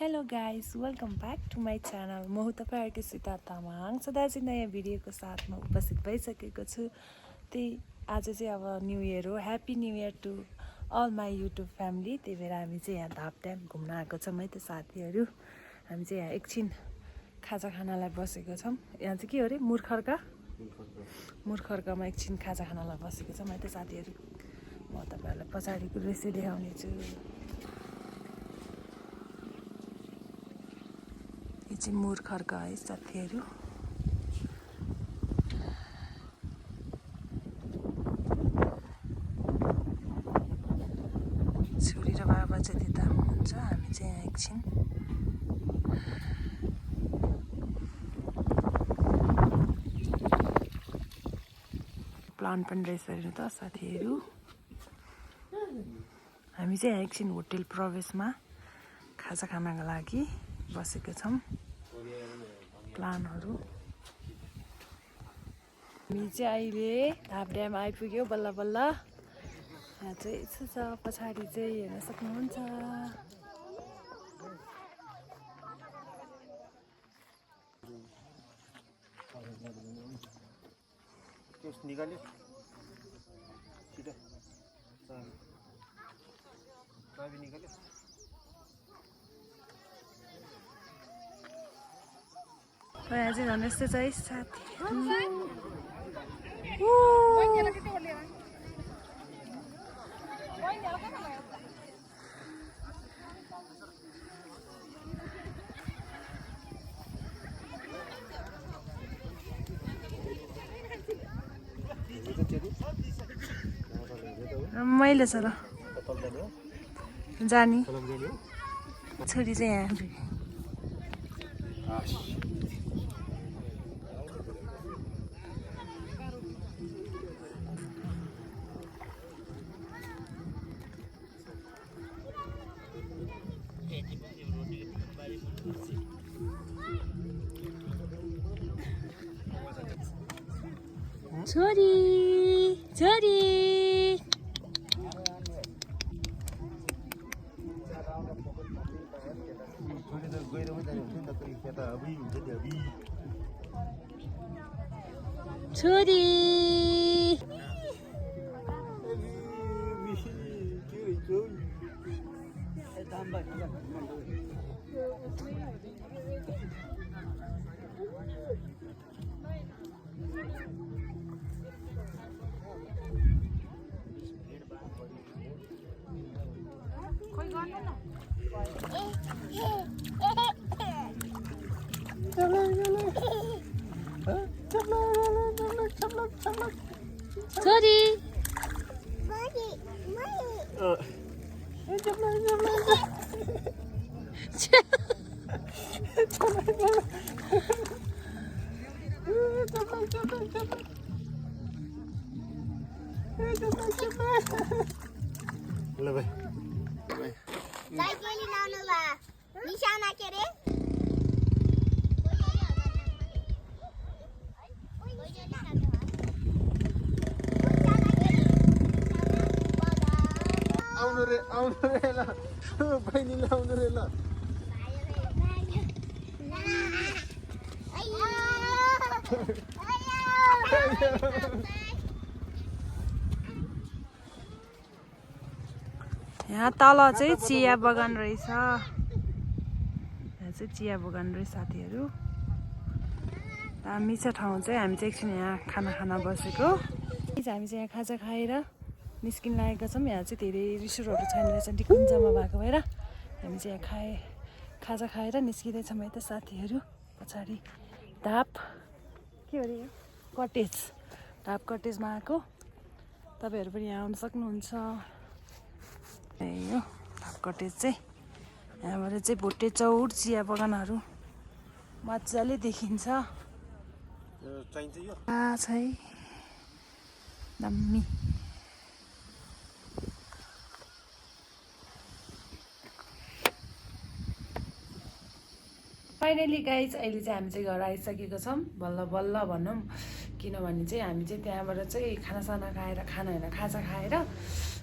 Hello guys, welcome back to my channel. म हो तपाईँहरूको सीता तामाङ। सदा चाहिँ नयाँ भिडियोको साथमा उपस्थित भइसकेको छु। त्यही आज चाहिँ अब न्यू इयर हो। Happy new year to all my YouTube family. त्यही भएर हामी चाहिँ यहाँ धाप ड्याम घुम्न आएको छौँ है त साथीहरू। हामी चाहिँ यहाँ एकछिन खाजा खानालाई बसेको छौँ। यहाँ चाहिँ के हो अरे मुर्खर्कमा एकछिन खाजा खानालाई बसेको छौँ है त साथीहरू। म तपाईँहरूलाई पछाडिको दृश्य देखाउने छु। यो चाहिँ मुर्खर्क है साथीहरू। छोरी र बाबा चाहिँ त्यता हुनुहुन्छ, हामी चाहिँ यहाँ एकछिन प्लान पनि रहेछ हेर्नु त साथीहरू। हामी चाहिँ यहाँ एकछिन होटेल प्रवेशमा खाजा खानको लागि बसेको छौँ। प्लानहरू हामी चाहिँ अहिले धाप ड्याम आइपुग्यो बल्ल बल्ल। यहाँ चाहिँ यसो छ, पछाडि चाहिँ हेर्न सक्नुहुन्छ। यहाँ चाहिँ झन् यस्तै छ है साथीहरू। मैले छ र जानी छोरी चाहिँ यहाँ छोरी छोरी छोरी छोरी ल भाइ निशाना के रे आउनु रे ल बहिनीले आउनु रे ल। यहाँ तल चाहिँ चिया बगान रहेछ। यहाँ चाहिँ चिया बगान रहेछ साथीहरू। दामी छ ठाउँ चाहिँ। हामी चाहिँ एकछिन यहाँ खाना खान बसेको। हामी चाहिँ यहाँ खाजा खाएर निस्किन लागेका छौँ। यहाँ चाहिँ धेरै रिसोर्टहरू छैन रहेछ डिकुन्जामा भएको भएर हामी चाहिँ यहाँ खाजा खाएर निस्किँदैछौँ है त साथीहरू। पछाडि धाप के अरे यो कटेज, धाप कटेजमा आएको। तपाईँहरू पनि यहाँ आउन सक्नुहुन्छ। यो धाप कटेज चाहिँ यहाँबाट चाहिँ भोटे चौर चिया बगानहरू मजाले देखिन्छ। चाहिन्छ यो छ है दामी। फाइनली गाइज अहिले चाहिँ हामी चाहिँ घर आइसकेको छौँ बल्ल बल्ल भनौँ। किनभने चाहिँ हामी चाहिँ त्यहाँबाट चाहिँ खानासाना खाएर खाजा खाएर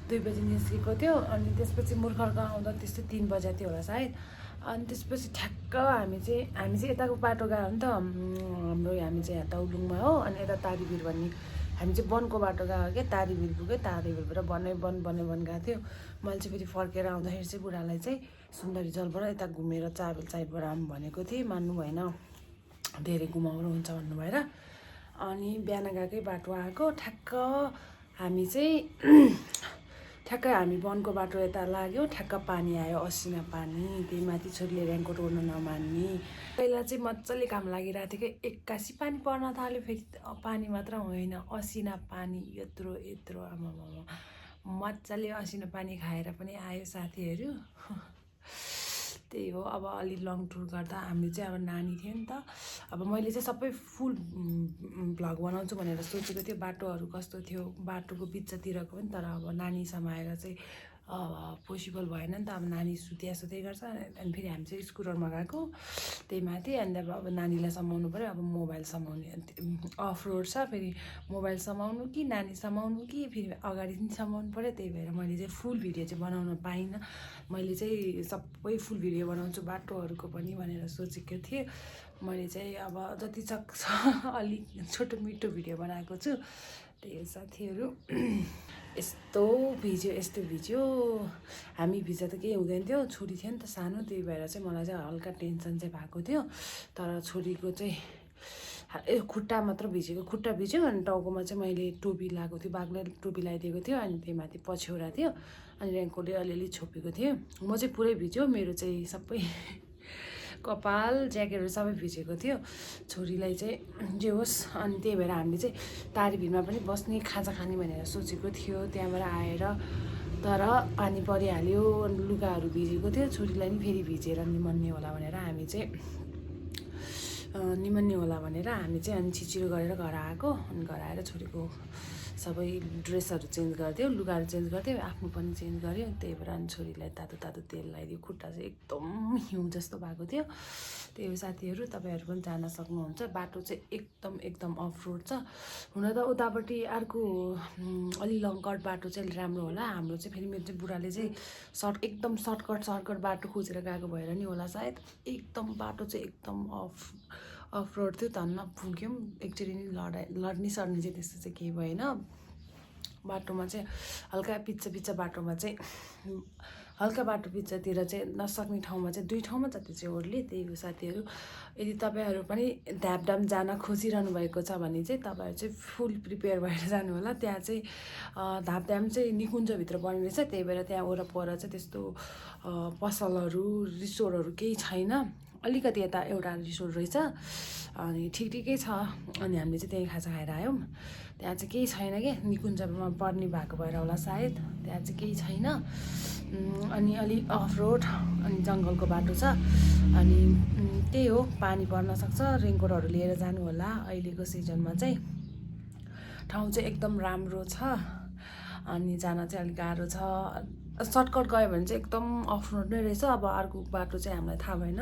2 बजी निस्केको थियो। अनि त्यसपछि मुर्खर्क आउँदा त्यस्तै 3 बजे थियो होला सायद। अनि त्यसपछि ठ्याक्क हामी चाहिँ यताको बाटो गयो नि त हामी चाहिँ यहाँ तौलुङमा हो अनि यता तारीभिर भन्ने हामी चाहिँ वनको बाटो गयो क्या तारीभिर पुग्यो तारीभिरबाट वन गएको थियो मैले चाहिँ फेरि फर्केर आउँदाखेरि चाहिँ बुढालाई चाहिँ सुन्दरी जलबाट यता घुमेर चाबेल साइडबाट आऊँ भनेको थिएँ मान्नु भएन धेरै घुमाउनु हुन्छ भन्नु भएर अनि बिहान गएकै बाटो आएको ठ्याक्क हामी वनको बाटो यता लाग्यो ठ्याक्क पानी आयो असिना पानी त्यही माथि छोरीले रेनकोट ओर्न नमान्ने पहिला चाहिँ मजाले काम लागिरहेको थियो कि एक्कासी पानी पर्न थाल्यो फेरि पानी मात्र होइन असिना पानी यत्रो आमामा मजाले असिना पानी खाएर पनि आयो साथीहरू त्यही हो अब अलि लङ टुर गर्दा हामी चाहिँ अब नानी थियो नि त अब मैले चाहिँ सबै फुल भ्लग बनाउँछु भनेर सोचेको थियो बाटोहरू कस्तो थियो बाटोको बिचतिरको पनि तर अब नानी समाएर चाहिँ पोसिबल भएन नि त अब नानी सुत्दै गर्छ अनि फेरि हामी चाहिँ स्कुटरमा गएको त्यही माथि अनि अब नानीलाई समाउनु पऱ्यो अब मोबाइल समाउने अफ रोड छ फेरि मोबाइल समाउनु कि नानी समाउनु कि फेरि अगाडि पनि समाउनु पऱ्यो त्यही भएर मैले चाहिँ फुल भिडियो चाहिँ बनाउन पाइनँ मैले चाहिँ सबै फुल भिडियो बनाउँछु बाटोहरूको पनि भनेर सोचेको थिएँ मैले चाहिँ अब जति सक्छ अलिक छोटो मिठो भिडियो बनाएको छु त्यही हो साथीहरू यस्तो भिज्यो हामी भिज्दा त केही हुँदैन थियो छोरी थियो नि त सानो त्यही भएर चाहिँ मलाई चाहिँ हल्का टेन्सन चाहिँ भएको थियो तर छोरीको चाहिँ खुट्टा मात्र भिजेको खुट्टा भिज्यो अनि टाउकोमा चाहिँ मैले टोपी लगाएको थियो बाघले टोपी लगाइदिएको थियो अनि त्यही माथि पछ्यौरा थियो अनि रेनकोटले अलिअलि छोपेको थियो म चाहिँ पुरै भिज्यो मेरो चाहिँ सबै कपाल ज्याकेटहरू सबै भिजेको थियो छोरीलाई चाहिँ जे होस् अनि त्यही भएर हामीले चाहिँ तारीभिरमा पनि बस्ने खाजा खाने भनेर सोचेको थियो त्यहाँबाट आएर तर पानी परिहाल्यो लुगाहरू भिजेको थियो छोरीलाई पनि फेरि भिजेर निमन्ने होला भनेर हामी चाहिँ अनि छिचिरो गरेर घर आएको अनि घर आएर छोरीको सबै ड्रेसहरू चेन्ज गरिदियो लुगाहरू चेन्ज गरिदियो आफ्नो पनि चेन्ज गर्यो त्यही भएर अनि छोरीलाई तातो तेल लगाइदियो खुट्टा चाहिँ एकदम हिउँ जस्तो भएको थियो त्यही हो साथीहरू तपाईँहरू पनि जान सक्नुहुन्छ बाटो चाहिँ एकदम अफ रोड छ हुन त उतापट्टि अर्को अलि लङ कट बाटो चाहिँ अलि राम्रो होला हाम्रो चाहिँ फेरि मेरो चाहिँ बुढाले चाहिँ एकदम सर्टकट बाटो खोजेर गएको भएर नि होला सायद एकदम बाटो चाहिँ एकदम अफ रोड थियो धन्न पुग्यौँ एकचोटि नि लड्ने सर्ने चाहिँ त्यस्तो चाहिँ केही भएन बाटोमा चाहिँ हल्का पिच्चा बाटोमा चाहिँ हल्का बाटो पिच्चातिर चाहिँ नसक्ने ठाउँमा चाहिँ 2 ठाउँमा जति चाहिँ ओर्ले त्यही हो साथीहरू यदि तपाईँहरू पनि ध्यापडाम जान खोजिरहनु भएको छ भने चाहिँ तपाईँहरू चाहिँ फुल प्रिपेयर भएर जानु होला त्यहाँ चाहिँ धापडाम चाहिँ निकुञ्जभित्र पर्ने रहेछ त्यही भएर त्यहाँ वरपर चाहिँ त्यस्तो पसलहरू रिसोर्टहरू केही छैन अलिकति यता एउटा रिसोर्ट रहेछ अनि ठिकै छ अनि हामीले चाहिँ त्यही खाजा खाएर आयौँ त्यहाँ चाहिँ केही छैन क्या निकुञ्जमा पर्ने भएको भएर होला सायद त्यहाँ चाहिँ केही छैन अनि अलि अफ रोड अनि जङ्गलको बाटो छ अनि त्यही हो पानी पर्न सक्छ रेनकोटहरू लिएर जानु होला अहिलेको सिजनमा चाहिँ ठाउँ चाहिँ एकदम राम्रो छ अनि जान चाहिँ अलिक गाह्रो छ सर्टकट गयो भने चाहिँ एकदम अफ रोड नै रहेछ अब अर्को बाटो चाहिँ हामीलाई थाहा भएन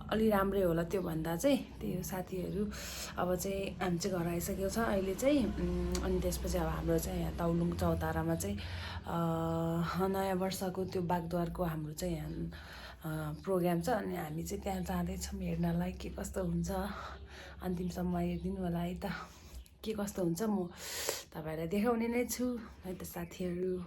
अलि राम्रै होला त्यो भन्दा चाहिँ त्यही हो साथीहरू अब चाहिँ हामी चाहिँ घर आइसकेको छ अहिले चाहिँ अनि त्यसपछि अब हाम्रो चाहिँ यहाँ तौलुङ चौतारामा चाहिँ नयाँ वर्षको त्यो बागद्वारको हाम्रो चाहिँ यहाँ प्रोग्राम छ अनि हामी चाहिँ त्यहाँ जाँदैछौँ हेर्नलाई के कस्तो हुन्छ अन्तिमसम्म हेरिदिनु होला है त के कस्तो हुन्छ म तपाईँहरूलाई देखाउने नै छु है त साथीहरू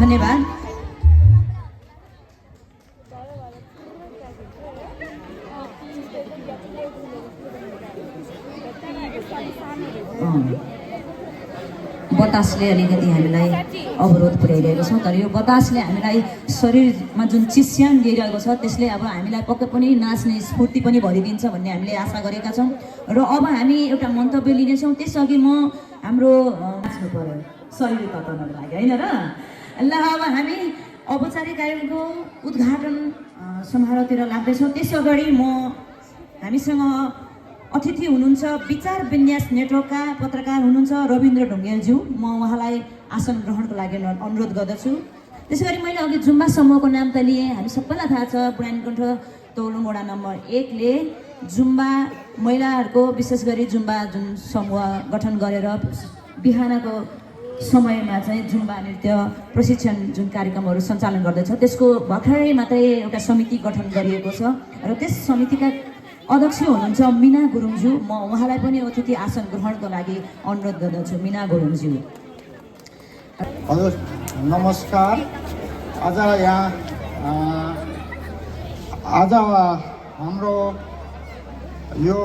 धन्यवाद। Thank you. बतासले अलिकति हामीलाई अवरोध पुर्याइरहेको छ। तर यो बतासले हामीलाई शरीरमा जुन चिस्यान दिइरहेको छ त्यसले अब हामीलाई पक्कै पनि नाच्ने स्फूर्ति पनि भरिदिन्छ भन्ने हामीले आशा गरेका छौँ। र अब हामी एउटा मन्तव्य लिनेछौँ। त्यसअघि म हाम्रो नाच्नु पर्यो शरीर तताउनको लागि होइन र। ल अब हामी औपचारिक कार्यक्रमको उद्घाटन समारोहतिर लाग्दैछौँ। त्यस अगाडि हामीसँग अतिथि हुनुहुन्छ विचार विन्यास नेटवर्कका पत्रकार हुनुहुन्छ रविन्द्र ढुङ्गेलज्यू। म उहाँलाई आसन ग्रहणको लागि अनुरोध गर्दछु। त्यसै गरी मैले अघि जुम्बा समूहको नाम त लिएँ। हामी सबैलाई थाहा छ पुरानीकण्ठ तौलुङ वडा नम्बर 1 ले जुम्बा महिलाहरूको विशेष गरी जुम्बा जुन समूह गठन गरेर बिहानको समयमा चाहिँ जुम्बा नृत्य प्रशिक्षण जुन कार्यक्रमहरू सञ्चालन गर्दछ त्यसको भर्खरै मात्रै एउटा समिति गठन गरिएको छ। र त्यस समितिका अध्यक्ष हुनुहुन्छ मिना गुरुङज्यू। म उहाँलाई पनि अतिथि आसन ग्रहणको लागि अनुरोध गर्दछु। मिना गुरुङज्यू। हजुर नमस्कार। आज हाम्रो यो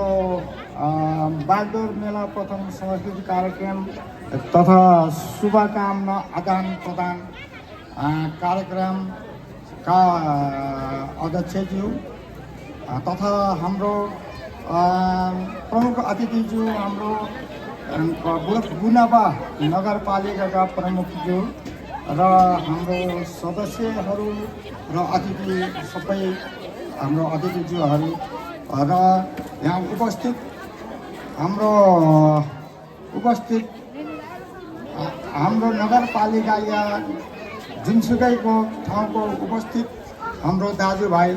बागडोर मेला प्रथम सांस्कृतिक कार्यक्रम तथा शुभकामना आदान प्रदान कार्यक्रमका अध्यक्षज्यू तथा हाम्रो प्रमुख अतिथिज्यू हाम्रो बुनापा नगरपालिकाका प्रमुखज्यू र हाम्रो सदस्यहरू र अतिथि सबै हाम्रो अतिथिज्यूहरू र यहाँ उपस्थित हाम्रो नगरपालिका या जुनसुकैको ठाउँको उपस्थित हाम्रो दाजुभाइ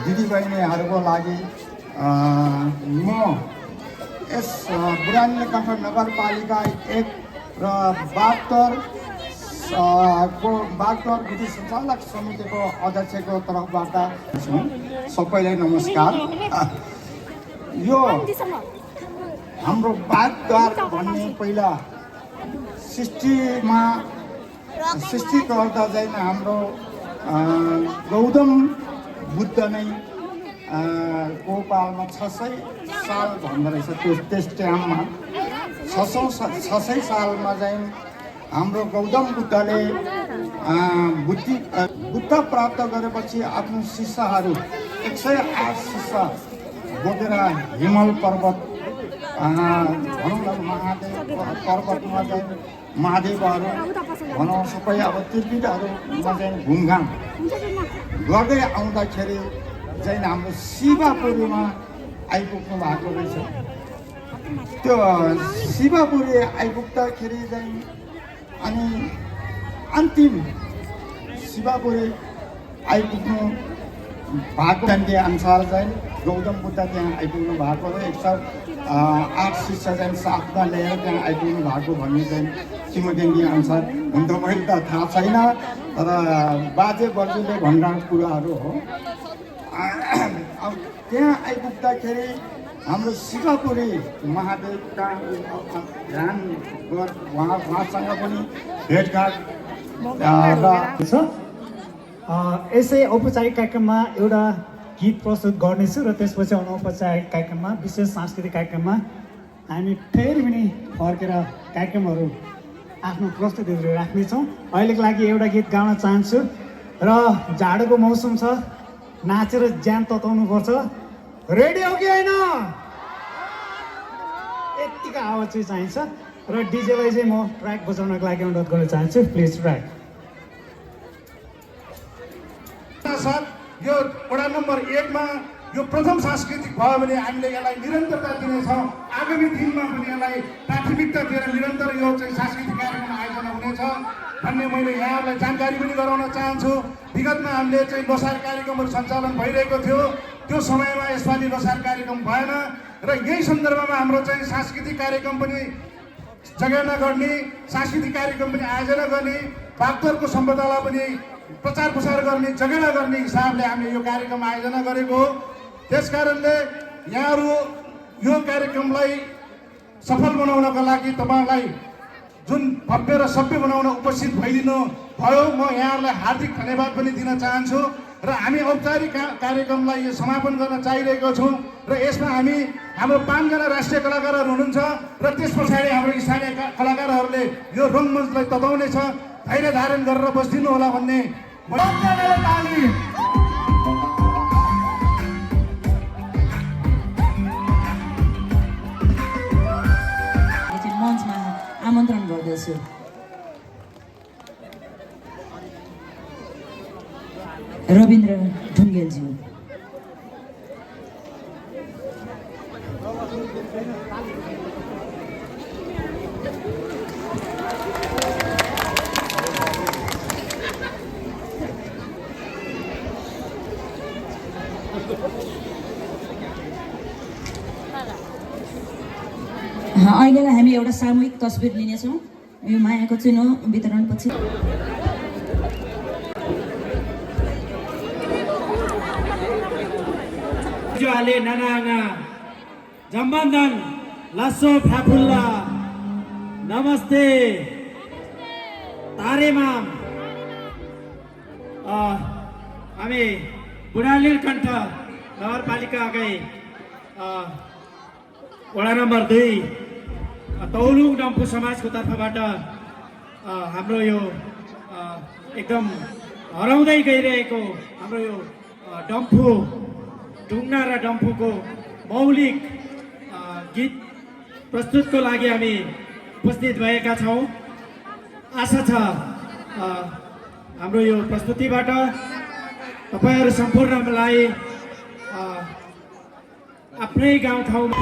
दिदीबहिनीहरूको लागि म यस बुढानीकण्ठ नगरपालिका 1 र बागडोर विधि सञ्चालक समितिको अध्यक्षको तर्फबाट सबैलाई नमस्कार। यो हाम्रो बागद्वार भन्ने पहिला सृष्टिकर्ता चाहिँ हाम्रो गौतम बुद्ध नै को पालमा 600 साल भन्दो रहेछ। त्यस टाइममा 600 सालमा चाहिँ हाम्रो गौतम बुद्धले बुद्ध प्राप्त गरेपछि आफ्नो शिष्यहरू 108 शिष्य बोकेर हिमाल पर्वत भनौँ न महादेव पर्वतमा चाहिँ महादेवहरू भनौँ सबै अब त्रिपिटहरूमा चाहिँ घुमघाम गर्दै आउँदाखेरि चाहिँ हाम्रो शिवपुरीमा आइपुग्नु भएको रहेछ। त्यो शिवपुरी आइपुग्दाखेरि चाहिँ अनि अन्तिम शिवपुरी आइपुग्नु भएको अनुसार चाहिँ गौतम बुद्ध त्यहाँ आइपुग्नु भएको र 108 शिष्य चाहिँ साथमा लिएर त्यहाँ आइपुग्नु भएको भन्ने चाहिँ किंवदन्ती अनुसार हुन त मैले त थाहा छैन तर बाजे बर्जुले भन्ने कुराहरू हो। अब त्यहाँ आइपुग्दाखेरि हाम्रो शिवपुरी महादेवका ध्यान उहाँसँग पनि भेटघाट छ। यसै औपचारिक कार्यक्रममा एउटा गीत प्रस्तुत गर्नेछु र त्यसपछि अनौपचारिक कार्यक्रममा विशेष सांस्कृतिक कार्यक्रममा हामी फेरि पनि फर्केर कार्यक्रमहरू आफ्नो प्रस्तुतिहरू राख्नेछौँ। अहिलेको लागि एउटा गीत गाउन चाहन्छु र जाडोको मौसम छ, नाचेर ज्यान तताउनुपर्छ। रेडी हो कि होइन? यतिको आवाज चाहिँ चाहिन्छ र डिजेलाई चाहिँ म ट्र्याक बजाउनको लागि अनुरोध गर्न चाहन्छु। Please track. यो वडा नम्बर 1 मा यो प्रथम सांस्कृतिक भयो भने हामीले यसलाई निरन्तरता दिनेछौँ। आगामी दिनमा पनि यसलाई प्राथमिकता दिएर निरन्तर यो चाहिँ सांस्कृतिक कार्यक्रम आयोजना हुनेछ भन्ने मैले यहाँहरूलाई जानकारी पनि गराउन चाहन्छु। विगतमा हामीले चाहिँ लोसार कार्यक्रमहरू सञ्चालन भइरहेको थियो, त्यो समयमा यसपालि लोसार कार्यक्रम भएन र यही सन्दर्भमा हाम्रो चाहिँ सांस्कृतिक कार्यक्रम पनि जगेर्ना गर्ने, सांस्कृतिक कार्यक्रम पनि आयोजना गर्ने, बागडोरको सम्पदालाई पनि प्रचार प्रसार गर्ने, जगेर्ना गर्ने हिसाबले हामीले यो कार्यक्रम आयोजना गरेको हो। त्यसकारणले यहाँहरू यो कार्यक्रमलाई सफल बनाउनका लागि तपाईँहरूलाई जुन भव्य र सभ्य बनाउन उपस्थित भइदिनु भयो, म यहाँहरूलाई हार्दिक धन्यवाद पनि दिन चाहन्छु। र र हामी औपचारिक कार्यक्रमलाई यो समापन गर्न चाहिरहेको छौँ र यसमा हामी हाम्रो 5 जना राष्ट्रिय कलाकारहरू हुनुहुन्छ र त्यस पछाडि हाम्रो स्थानीय कलाकारहरूले यो रङ्गमञ्चलाई तताउनेछ। धैर्य धारण गरेर बसिदिनु होला भन्ने मञ्चमा आमन्त्रण गर्दछु। रविन्द्र ढुङ्गेलज्यू। अहिलेलाई हामी एउटा सामूहिक तस्बिर लिनेछौँ यो मायाको चिनो वितरणपछि। जुआले नाना जम्बन्धन लासो फ्याफुल्ला नमस्ते तारेमाम। हामी बुढालिर कण्ठ नगरपालिकाकै वडा नम्बर 2 तौलुङ डम्फु समाजको तर्फबाट हाम्रो यो एकदम हराउँदै गइरहेको हाम्रो यो डम्फु ढुङ्ना र डम्फुको मौलिक गीत प्रस्तुतको लागि हामी उपस्थित भएका छौँ। आशा छ हाम्रो यो प्रस्तुतिबाट तपाईहरू सम्पूर्णलाई आफ्नै गाउँठाउँमा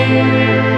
Thank you.